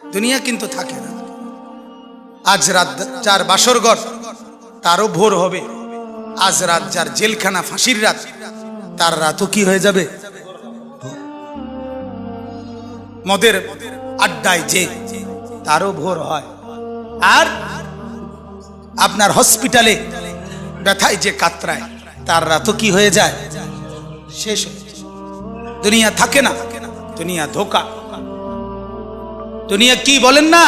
দুনিয়া কিন্তু থাকে না। আজ রাত যার বাসর ঘর তারও ভোর হবে, আজ রাত যার জেলখানা ফাঁসির রাত তার রাতও কি হয়ে যাবে? মদের আড্ডায় যে তারও ভোর হয়। আর আপনার হসপিটালে ব্যথায় যে কাতরায় তার রাতও কি হয়ে যায়? শেষ হয়ে যায়। দুনিয়া থাকে না, দুনিয়া ধোকা। দুনিয়া কি বলেন না?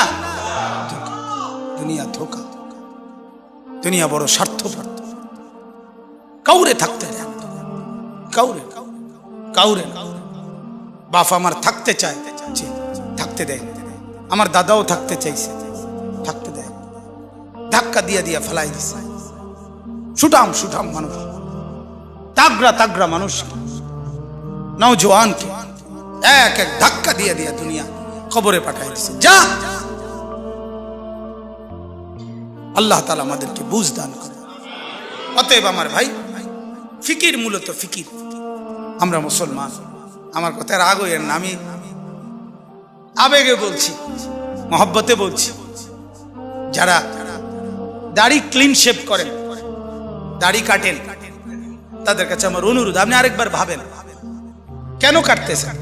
দুনিয়া ধোকা। দুনিয়া বড় স্বার্থপর, কাউরে থাকতে দেয়, কাউরে কাউরে। বাপ আমার থাকতে চায়, থাকতে দেয়। আমার দাদাও থাকতে চাইছে, থাকতে দেয়। ধাক্কা দিয়া দিয়া ফেলাই দিছে। সুঠাম সুঠাম মানুষ, তাগড়া তাগড়া মানুষ, নওজোয়ানকে এক এক ধাক্কা দিয়ে দিয়া দুনিয়া কবরে পাঠাই দিছে। যা, আল্লাহ তাআলা আমাদেরকে বুঝ দান করে। অতএব আমার ভাই, ফিকির মূলত ফিকির। আমরা মুসলমান, আমার কথা রাগ হইয়েন না, আমি আবেগে বলছি, মহব্বতে বলছি। যারা দাড়ি ক্লিন শেভ করেন, দাড়ি কাটেন, তাদের কাছে আমার অনুরোধ, আপনি আরেকবার ভাবেন কেন কাটতেছেন।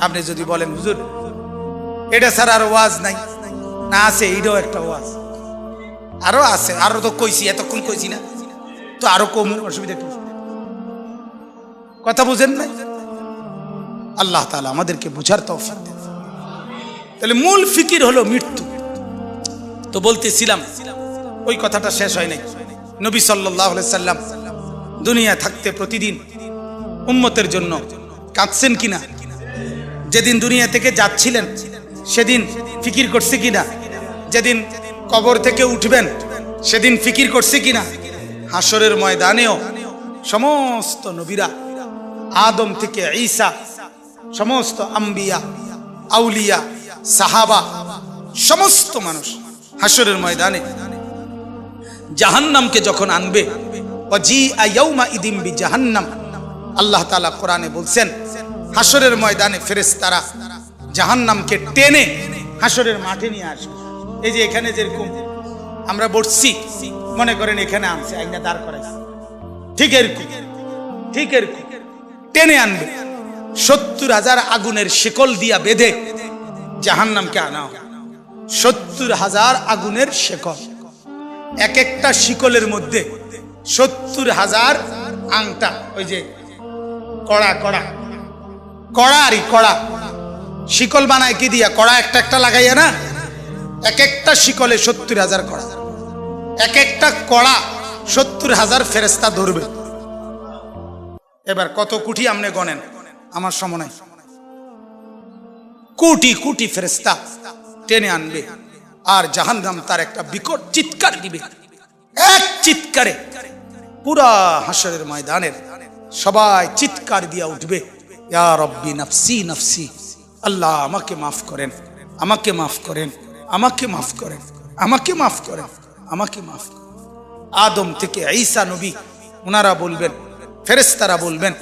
আপনি যদি বলেন হুজুর এটা ছাড়া আর ওয়াজ নাই, না আছে, এইটাও একটা ওয়াজ, আরো আছে, আরো তো কইছি, এতক্ষণ কইছি না তো, আরো কম, অসুবিধা কি? কথা বুঝেন নাই? আল্লাহ তাআলা আমাদেরকে বুঝার তৌফিক দেন। তাহলে মূল ফিকির হলো মৃত্যু। তো বলতেছিলাম, ওই কথাটা শেষ হয় নাই। নবী সাল্লাল্লাহু আলাইহি সাল্লাম দুনিয়া থাকতে প্রতিদিন উম্মতের জন্য কাঁদছেন কিনা? যেদিন দুনিয়া থেকে যাচ্ছিলেন সেদিন ফিকির করছে কিনা? যেদিন কবর থেকে উঠবেন সেদিন ফিকির করছে কিনা? হাসরের ময়দানেও সমস্ত নবীরা, আদম থেকে ঈসা, সমস্ত আম্বিয়া, আউলিয়া, সাহাবা, সমস্ত মানুষ হাসরের ময়দানে জাহান্নামকে যখন আনবে, ওয়াজিআ ইয়াউমা ইদিম বিজাহান্নাম, আল্লাহ তাআলা কোরআনে বলছেন হাসরের ময়দানে ফেরেশতারা জাহান্নামকে টেনে হাসরের মাঠে নিয়ে আসবে। এই যে এখানে যেরকম আমরা বসছি, মনে করেন এখানে আনছে, আইনা দাঁড় করাইছে, ঠিক এরকম, ঠিক এরকম টেনে আনবে। ৭০,০০০ আগুনের শিকল দিয়া বেঁধে জাহান্নামকে আনা হবে। ৭০,০০০ আগুনের শিকল, এক একটা শিকলের মধ্যে ৭০,০০০ আংটা, ওই যে কড়া কড়া কড়ারি কড়া, শিকল বানায় কি দিয়া? কড়া একটা একটা লাগাইয়া না, এক একটা শিকলে ৭০,০০০ কড়া, এক একটা কড়া ৭০,০০০ ফেরেশতা ধরবে। এবার কত কোটি আপনি গণেন, আমার সময় নাই। কোটি কোটি ফেরেশতা টেনে আনবে, আর জাহান্নাম তার একটা বিকট চিৎকার দিবে। এক চিৎকারে পুরা হাসরের ময়দানের সবাই চিৎকার দিয়া উঠবে, ইয়া রব্বি নাফসি নাফসি, আল্লাহ আমাকে মাফ করেন, আমাকে মাফ করেন, আমাকে মাফ করেন, আমাকে মাফ করেন, আমাকে মাফ করেন। আদম থেকে ঈসা নবী, ওনারা বলবেন, ফেরেশতারা বলবেন,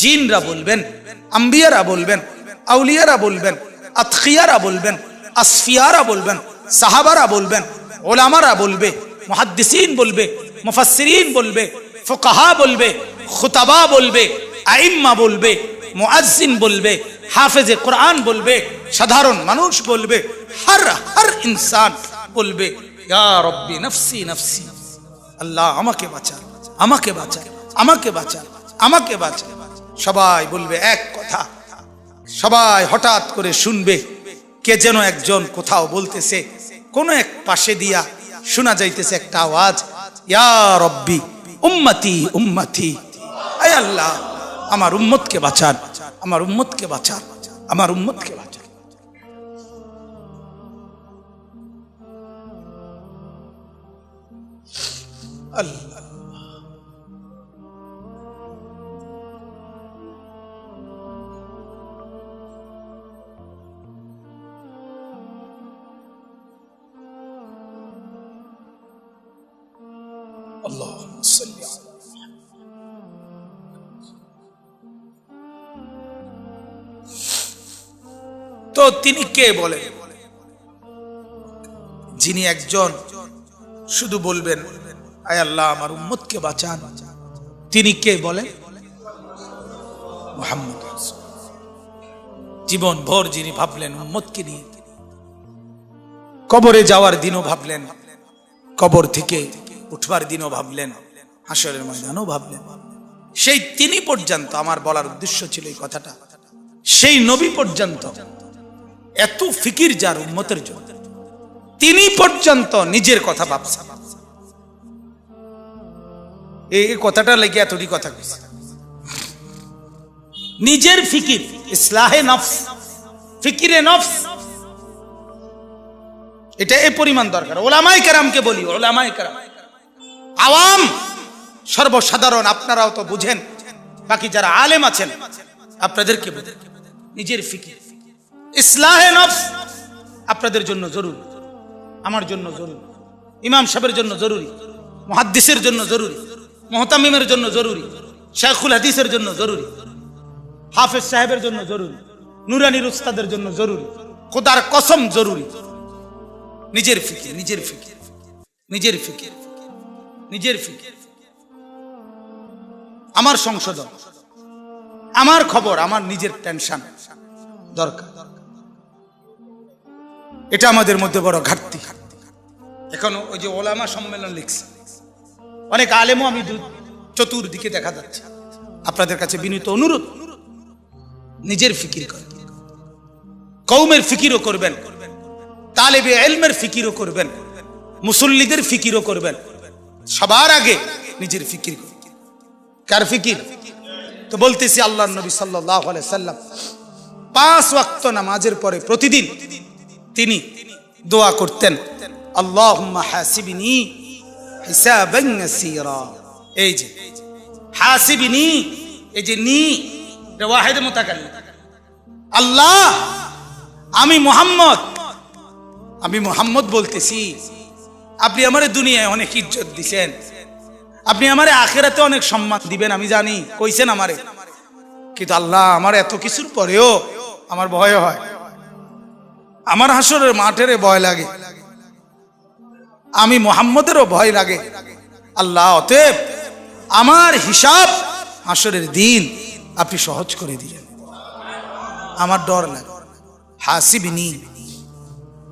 জিনরা বলবেন, আম্বিয়ারা বলবেন, আউলিয়ারা বলবেন, আতখিয়ারা বলবেন, আসফিয়ারা বলবেন, সাহাবারা বলবেন, ওলামারা বলবে, মুহাদ্দিসিন বলবে, মুফাসসিরিন বলবে, ফুকাহা বলবে, খুতাবা বলবে, আইম্মা বলবে, মুয়াজ্জিন বলবে, হাফেজে কোরআন বলবে, সাধারণ মানুষ বলবে, হর ইনসান বলবে, ইয়া রব্বি নাফসি নাফসি, আল্লাহ আমাকে বাঁচা, আমাকে বাঁচা, আমাকে বাঁচা, আমাকে বাঁচা। সবাই বলবে এক কথা। সবাই হঠাৎ করে শুনবে কে যেন একজন কোথাও বলতেছে, কোন এক পাশে দিয়া শোনা যাইতেছে একটা আওয়াজ, ইয়া রব্বি উম্মতি উম্মতি, আয় আল্লাহ আমার উম্মতকে বাঁচান, আমার উম্মতকে বাঁচান, আমার উম্মতকে বাঁচান। আল্লাহ اللهم صل على তো তিনি কে বলেন? যিনি একজন শুধু বলবেন আয় আল্লাহ আমার উম্মতকে বাঁচান, তিনি কে বলেন? মুহাম্মদ রাসূল। জীবন ভর যিনি ভাবলেন উম্মতকে নিয়ে, কবরে যাওয়ার দিনও ভাবলেন, কবর থেকে উঠবার দিনও ভাবলেন, হাসরের ময়দানও ভাবলেন, সেই তিনি পর্যন্ত, আমার বলার উদ্দেশ্য ছিল এই কথাটা, সেই নবী পর্যন্ত এত ফিকির যার উম্মতের জন্য, তিনি পর্যন্ত নিজের কথা ভাবছেন। এই কথাটা লেগে এতটি কথা কইছে, নিজের ফিকির, ইসলাহে নফস, ফিকিরে নফস, এটা এই পরিমাণ দরকার। ওলামায়ে কেরামকে বলি, ওলামায়ে কেরাম, আওয়াম সর্বসাধারণ আপনারাও তো বুঝেন, বাকি যারা আলেম আছেন আপনাদেরকে বলি, নিজের ফিকির, ইসলাহে নফস আপনাদের জন্য জরুরি, আমার জন্য জরুরি, ইমাম সাহেবের জন্য জরুরি, মুহাদ্দিসের জন্য জরুরি, মুহতামিমের জন্য জরুরি, শাইখুল হাদিসের জন্য জরুরি, হাফেজ সাহেবের জন্য জরুরি, নুরানির উস্তাদের জন্য জরুরি, খোদার কসম জরুরি। নিজের ফিকির, নিজের ফিকির, নিজের ফিকির, নিজের ফিকির, আমার সংশোধন, আমার খবর, আমার নিজের টেনশন দরকার। এটা আমাদের মধ্যে বড় ঘাটতি। এখন ওই যে ওলামা সম্মেলন লিখছে, অনেক আলেমও আমি চতুর্দিকে দেখা যাচ্ছে। আপনাদের কাছে বিনীত অনুরোধ, নিজের ফিকির করেন, কওমের ফিকিরও করবেন, তালেবে ইলমের ফিকিরও করবেন, মুসল্লিদের ফিকিরও করবেন, সবার আগে নিজের ফিকির করবেন। কার ফিকির? তো বলতেছি আল্লাহর নবী সাল্লাল্লাহু আলাইহি সাল্লাম 5 ওয়াক্ত নামাজের পরে প্রতিদিন তিনি দোয়া করতেন, আল্লাহুম্মা হাসিবনি হিসাবান ইয়াসীরা। এই যে হাসিবনি, এই যে নি, এটা ওয়াহিদ মুতাকাল্লিম, আল্লাহ আমি মুহাম্মদ বলতেছি, আপনি আমারে দুনিয়ায় অনেক ইজ্জত দিছেন, আপনি আমারে আখিরাতে অনেক সম্মান দিবেন, আমি জানি, কইছেন আমারে, কিন্তু আল্লাহ আমার এত কিছুর পরেও আমার ভয় হয়, আমার হাসরের মাঠের ভয় লাগে, আমি মুহাম্মদেরও ভয় লাগে। আল্লাহ অতএব আমার হিসাব হাসরের দিন আপনি সহজ করে দিলেন, আমার ডর লাগে, হাসিবনি।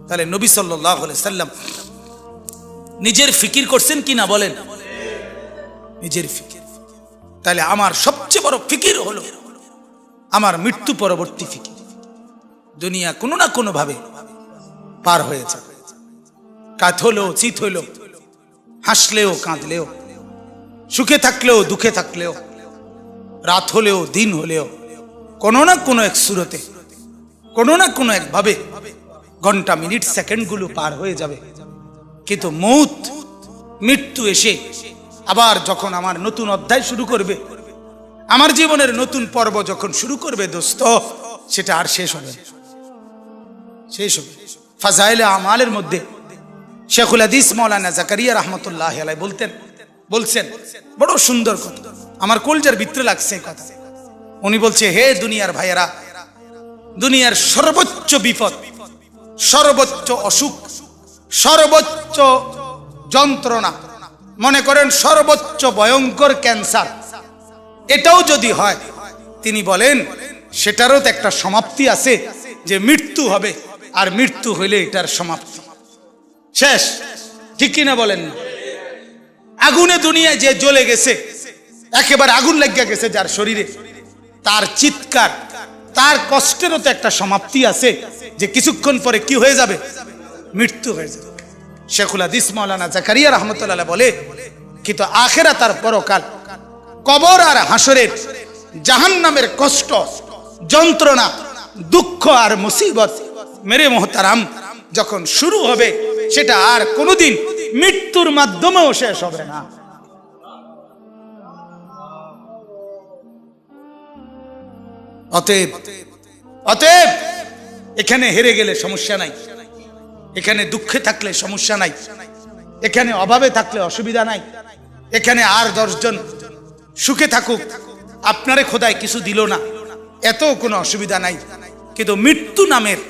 তাহলে নবী সাল্লাল্লাহু আলাইহি সাল্লাম নিজের ফিকির করছেন কিনা বলেন? নিজের ফিকির। তাহলে আমার সবচেয়ে বড় ফিকির হলো আমার মৃত্যু পরবর্তী ফিকির। দুনিয়া কোনো না কোনো ভাবে পার হয়ে যাবে, কাত হলেও চিত হইলেও, হাসলেও কাঁদলেও, সুখে থাকলেও দুঃখে থাকলেও, রাত হলেও দিন হলেও, কোনো না কোনো এক সুরতে, কোনো না কোনো একভাবে ঘন্টা মিনিট সেকেন্ডগুলো পার হয়ে যাবে। কিন্তু মৃত্যু এসে আবার যখন আমার নতুন অধ্যায় শুরু করবে, আমার জীবনের নতুন পর্ব যখন শুরু করবে দোস্ত, সেটা আর শেষ হবে, শেষ হবে। ফাজাইলে আমালের মধ্যে শেখুল হাদিস মাওলানা জাকারিয়া রাহমাতুল্লাহি আলাইহি বলছেন বড় সুন্দর কথা, আমার কলজার ভিতরে লাগছে কথা। উনি বলছে, হে দুনিয়ার ভাইয়েরা, দুনিয়ার সর্বোচ্চ বিপদ, সর্বোচ্চ অসুখ, সর্বোচ্চ যন্ত্রণা, মনে করেন সর্বোচ্চ ভয়ঙ্কর ক্যান্সার, এটাও যদি হয়, তিনি বলেন সেটারও তো একটা সমাপ্তি আছে, যে মৃত্যু হবে, আর মৃত্যু হইলে এটার সমাপ্তি শেষ, ঠিক কিনা বলেন না? আগুনে দুনিয়ায় যে জ্বলে গেছে, একেবারে আগুন লেগে গেছে যার শরীরে, তার চিৎকার, তার কষ্টেরও তো একটা সমাপ্তি আছে, যে কিছুক্ষণ পরে কি হয়ে যাবে? মৃত্যু হয়ে যাবে। শেখুল হাদিস মাওলানা জাকারিয়া রাহমাতুল্লাহ বলে, কিন্তু আখিরাত আর পরকাল, কবর আর হাসরের জাহান্নামের কষ্ট, যন্ত্রণা, দুঃখ আর মুসিবত মেরে মোহতারাম যখন শুরু হবে, সেটা আর কোনোদিন মৃত্যুর মাধ্যমেও শেষ হবে না। অতএব এখানে হেরে গেলে সমস্যা নাই, এখানে দুঃখে থাকলে সমস্যা নাই, এখানে অভাবে থাকলে অসুবিধা নাই, এখানে আর 10 জন সুখে থাকুক, আপনারে খোদায় কিছু দিল না, এত কোনো অসুবিধা নাই। কিন্তু মৃত্যু নামের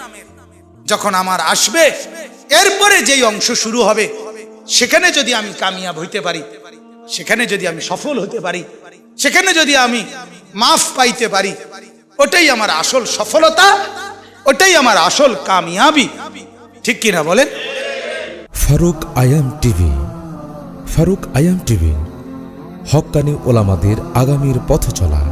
যখন আমার আসবে, এরপরে যেই অংশ শুরু হবে, সেখানে যদি আমি কামিয়াব হইতে পারি, সেখানে যদি আমি সফল হতে পারি, সেখানে যদি আমি মাফ পাইতে পারি, ওটাই আমার আসল সফলতা, ওটাই আমার আসল কামিয়াবি। ঠিক কিনা বলেন? ফারুক আয়াম টিভি। ফারুক আয়াম টিভি, হক্কানি ওলামাদের আগামীর পথ চলা।